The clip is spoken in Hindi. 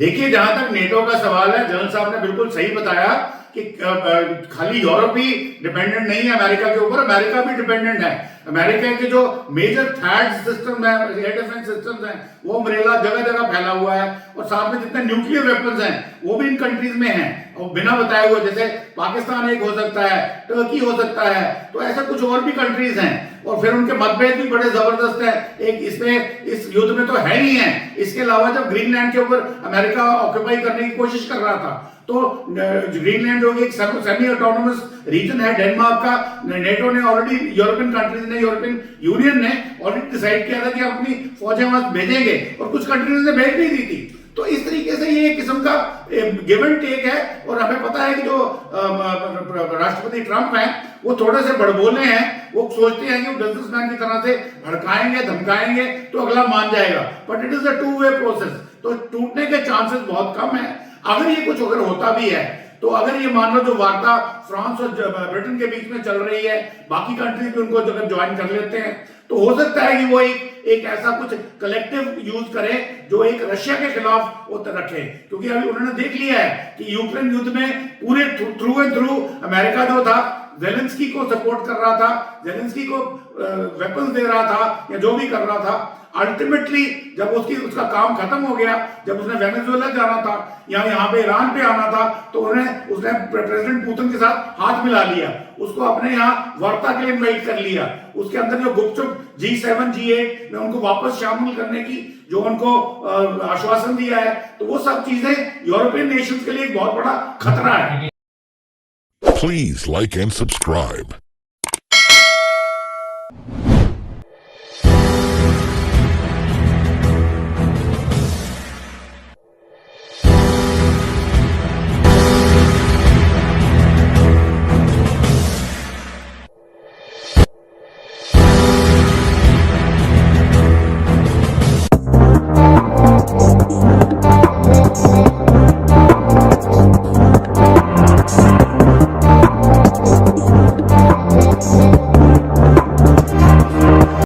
देखिए, जहां तक नेटो का सवाल है, जनरल साहब ने बिल्कुल सही बताया कि खाली यूरोप ही डिपेंडेंट नहीं है अमेरिका के ऊपर, अमेरिका भी डिपेंडेंट है। अमेरिका के जो मेजर थर्ड सिस्टम है, एयर डिफेंस सिस्टम्स हैं, वो अम्ब्रेला जगह जगह फैला हुआ है, और साथ में जितने न्यूक्लियर वेपन्स हैं वो भी इन कंट्रीज में हैं, और बिना बताए हुए, जैसे पाकिस्तान एक हो सकता है, टर्की हो सकता है, तो ऐसे कुछ और भी कंट्रीज हैं। और फिर उनके मतभेद भी बड़े जबरदस्त हैं। एक इसमें इस युद्ध में तो है ही है, इसके अलावा जब ग्रीनलैंड के ऊपर अमेरिका ऑक्यूपाई करने की कोशिश कर रहा था, तो ग्रीनलैंड जो एक सेमी ऑटोनोमस रीजन है डेनमार्क का, नेटो ने ऑलरेडी, यूरोपियन कंट्रीज ने, यूरोपियन यूनियन ने ऑलरेडी डिसाइड किया था कि हम अपनी फौजें वहां भेजेंगे, और कुछ कंट्रीज ने भेज नहीं दी थी। तो इस तरीके से ये एक किस्म का गिव एंड टेक है। और हमें पता है कि जो राष्ट्रपति ट्रंप हैं वो थोड़े से बड़बोले हैं, वो सोचते हैं कि वो बिजनेसमैन की तरह से भड़काएंगे, धमकाएंगे तो अगला मान जाएगा, but it is a two way process, तो टूटने के चांसेस बहुत कम है। अगर ये कुछ अगर होता भी है, तो अगर ये मान लो जो वार्ता फ्रांस और ब्रिटेन के बीच में चल रही है, बाकी कंट्रीज भी उनको अगर ज्वाइन कर लेते हैं, तो हो सकता है कि वो एक ऐसा कुछ कलेक्टिव यूज करे जो एक रशिया के खिलाफ वो रखे, क्योंकि अभी उन्होंने देख लिया है कि यूक्रेन युद्ध में पूरे थ्रू एंड थ्रू अमेरिका जो था जेलेंस्की को सपोर्ट कर रहा था, जेलेंस्की को वेपन्स दे रहा था या जो भी कर रहा था। अल्टीमेटली जब उसका काम खत्म हो गया, जब उसने वेनेजुएला जाना था या यहाँ पे ईरान पे आना था, तो उसने प्रेसिडेंट पुतिन के साथ हाथ मिला लिया, उसको अपने यहाँ वार्ता के लिए इनवाइट कर लिया। उसके अंदर जो गुपचुप G7 G8 में उनको वापस शामिल करने की जो उनको आश्वासन दिया है, तो वो सब चीजें यूरोपियन नेशंस के लिए एक बहुत बड़ा खतरा है। Please like and subscribe.